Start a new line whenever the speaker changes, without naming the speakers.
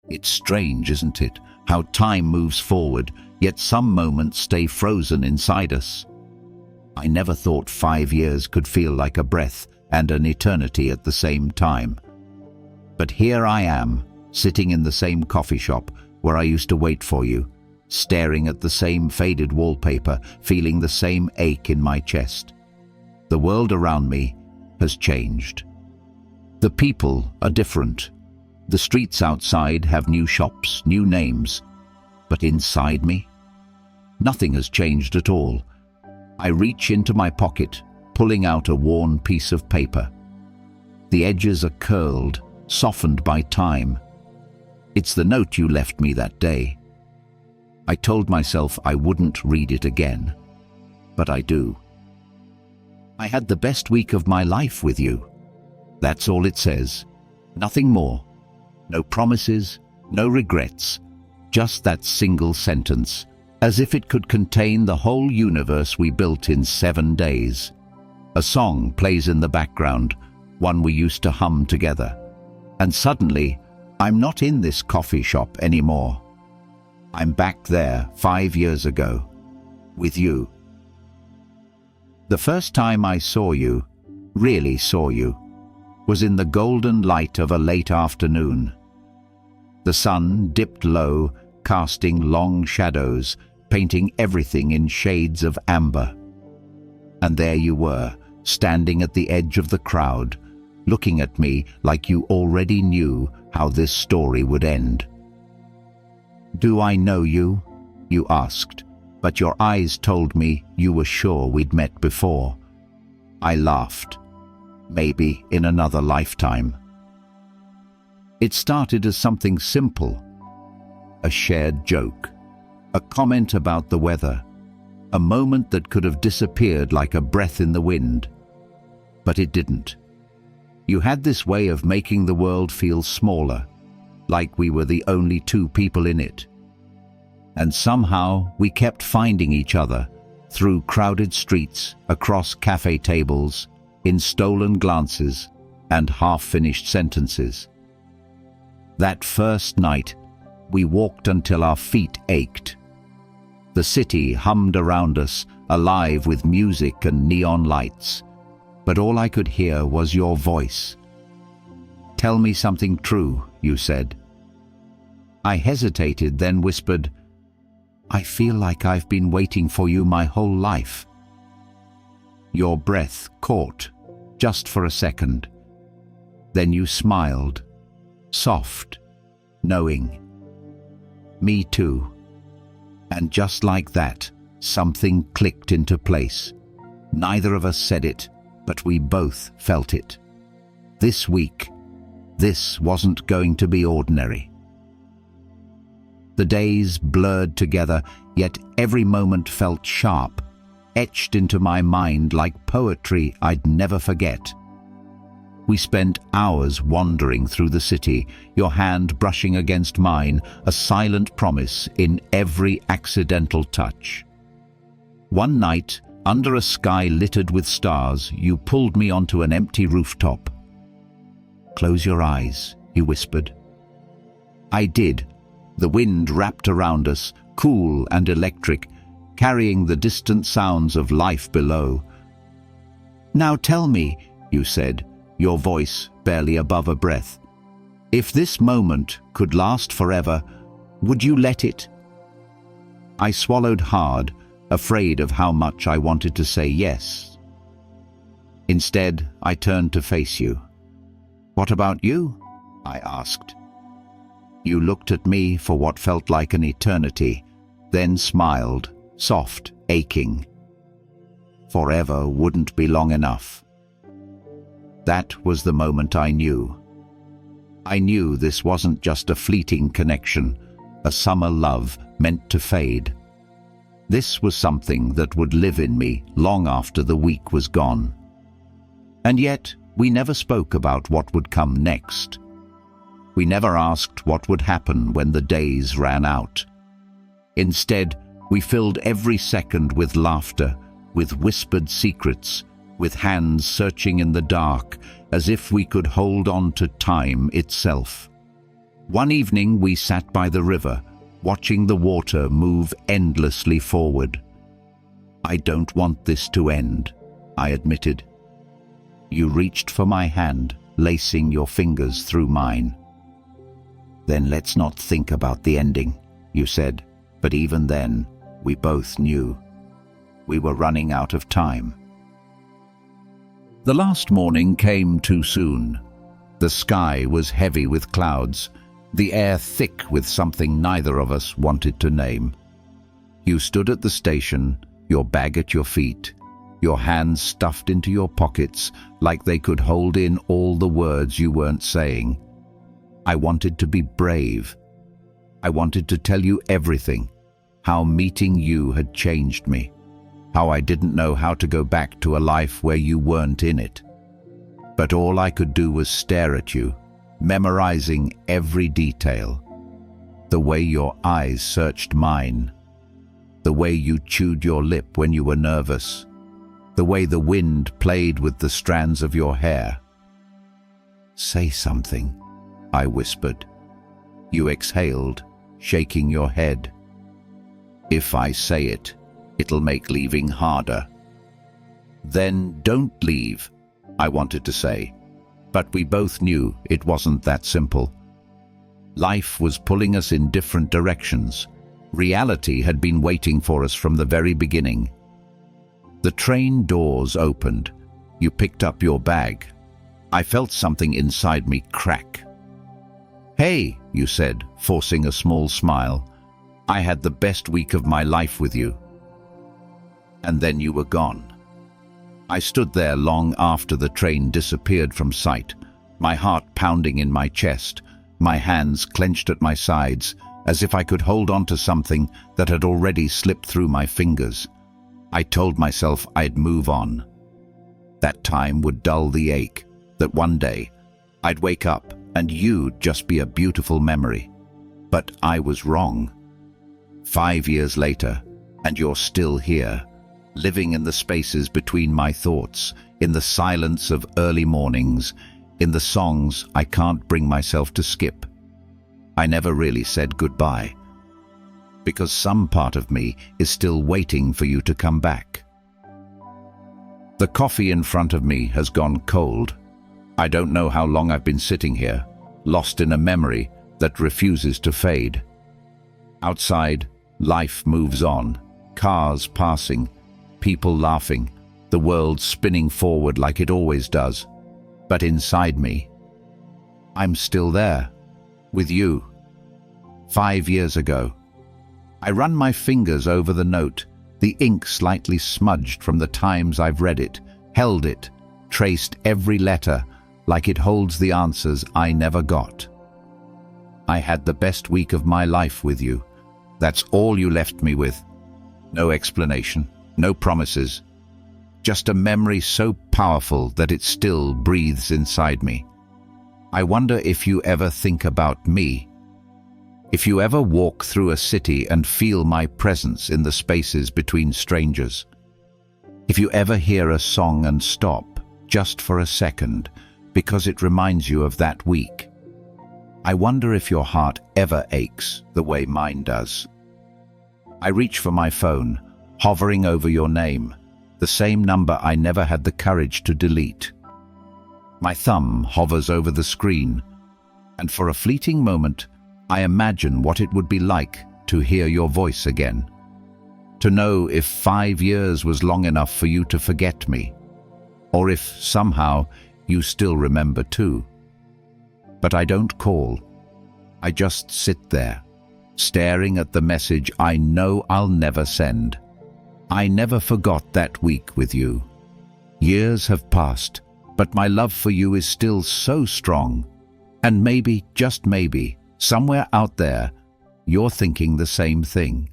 It's strange, isn't it, how time moves forward, yet some moments stay frozen inside us. I never thought 5 years could feel like a breath and an eternity at the same time. But here I am, sitting in the same coffee shop where I used to wait for you, staring at the same faded wallpaper, feeling the same ache in my chest. The world around me has changed. The people are different. The streets outside have new shops, new names. But inside me, nothing has changed at all. I reach into my pocket, pulling out a worn piece of paper. The edges are curled, softened by time. It's the note you left me that day. I told myself I wouldn't read it again, but I do. I had the best week of my life with you. That's all it says. Nothing more. No promises, no regrets. Just that single sentence, as if it could contain the whole universe we built in 7 days. A song plays in the background, one we used to hum together. And suddenly, I'm not in this coffee shop anymore. I'm back there 5 years ago, with you. The first time I saw you, really saw you, was in the golden light of a late afternoon. The sun dipped low, casting long shadows, painting everything in shades of amber. And there you were, standing at the edge of the crowd, looking at me like you already knew how this story would end. "Do I know you?" you asked, but your eyes told me you were sure we'd met before. I laughed. Maybe in another lifetime. It started as something simple. A shared joke. A comment about the weather. A moment that could have disappeared like a breath in the wind. But it didn't. You had this way of making the world feel smaller, like we were the only two people in it. And somehow we kept finding each other, through crowded streets, across cafe tables, in stolen glances and half-finished sentences. That first night, we walked until our feet ached. The city hummed around us, alive with music and neon lights, but all I could hear was your voice. "Tell me something true," you said. I hesitated, then whispered, "I feel like I've been waiting for you my whole life." Your breath caught, just for a second. Then you smiled, soft, knowing. Me too. And just like that, something clicked into place. Neither of us said it, but we both felt it. This week, this wasn't going to be ordinary. The days blurred together, yet every moment felt sharp, etched into my mind like poetry I'd never forget. We spent hours wandering through the city, your hand brushing against mine, a silent promise in every accidental touch. One night, under a sky littered with stars, you pulled me onto an empty rooftop. "Close your eyes," you whispered. I did. The wind wrapped around us, cool and electric, carrying the distant sounds of life below. "Now tell me," you said, your voice barely above a breath, "if this moment could last forever, would you let it?" I swallowed hard, afraid of how much I wanted to say yes. Instead, I turned to face you. "What about you?" I asked. You looked at me for what felt like an eternity, then smiled, soft, aching. Forever wouldn't be long enough. That was the moment I knew. I knew this wasn't just a fleeting connection, a summer love meant to fade. This was something that would live in me long after the week was gone. And yet, we never spoke about what would come next. We never asked what would happen when the days ran out. Instead, we filled every second with laughter, with whispered secrets, with hands searching in the dark, as if we could hold on to time itself. One evening we sat by the river, watching the water move endlessly forward. "I don't want this to end," I admitted. You reached for my hand, lacing your fingers through mine. "Then let's not think about the ending," you said, but even then, we both knew. We were running out of time. The last morning came too soon. The sky was heavy with clouds, the air thick with something neither of us wanted to name. You stood at the station, your bag at your feet, your hands stuffed into your pockets like they could hold in all the words you weren't saying. I wanted to be brave. I wanted to tell you everything, how meeting you had changed me, how I didn't know how to go back to a life where you weren't in it. But all I could do was stare at you, memorizing every detail. The way your eyes searched mine, the way you chewed your lip when you were nervous, the way the wind played with the strands of your hair. "Say something," I whispered. You exhaled, shaking your head. "If I say it, it'll make leaving harder." "Then don't leave," I wanted to say, but we both knew it wasn't that simple. Life was pulling us in different directions. Reality had been waiting for us from the very beginning. The train doors opened. You picked up your bag. I felt something inside me crack. "Hey," you said, forcing a small smile. "I had the best week of my life with you." And then you were gone. I stood there long after the train disappeared from sight, my heart pounding in my chest, my hands clenched at my sides, as if I could hold on to something that had already slipped through my fingers. I told myself I'd move on. That time would dull the ache, that one day I'd wake up and you'd just be a beautiful memory. But I was wrong. 5 years later, and you're still here, living in the spaces between my thoughts, in the silence of early mornings, in the songs I can't bring myself to skip. I never really said goodbye, because some part of me is still waiting for you to come back. The coffee in front of me has gone cold. I don't know how long I've been sitting here, lost in a memory that refuses to fade. Outside, life moves on, cars passing, people laughing, the world spinning forward like it always does. But inside me, I'm still there, with you. 5 years ago. I run my fingers over the note, the ink slightly smudged from the times I've read it, held it, traced every letter like it holds the answers I never got. I had the best week of my life with you. That's all you left me with. No explanation, no promises. Just a memory so powerful that it still breathes inside me. I wonder if you ever think about me. If you ever walk through a city and feel my presence in the spaces between strangers. If you ever hear a song and stop, just for a second, because it reminds you of that week. I wonder if your heart ever aches the way mine does. I reach for my phone, hovering over your name, the same number I never had the courage to delete. My thumb hovers over the screen, and for a fleeting moment, I imagine what it would be like to hear your voice again. To know if 5 years was long enough for you to forget me, or if somehow you still remember too. But I don't call. I just sit there, staring at the message I know I'll never send. I never forgot that week with you. Years have passed, but my love for you is still so strong. And maybe, just maybe, somewhere out there, you're thinking the same thing.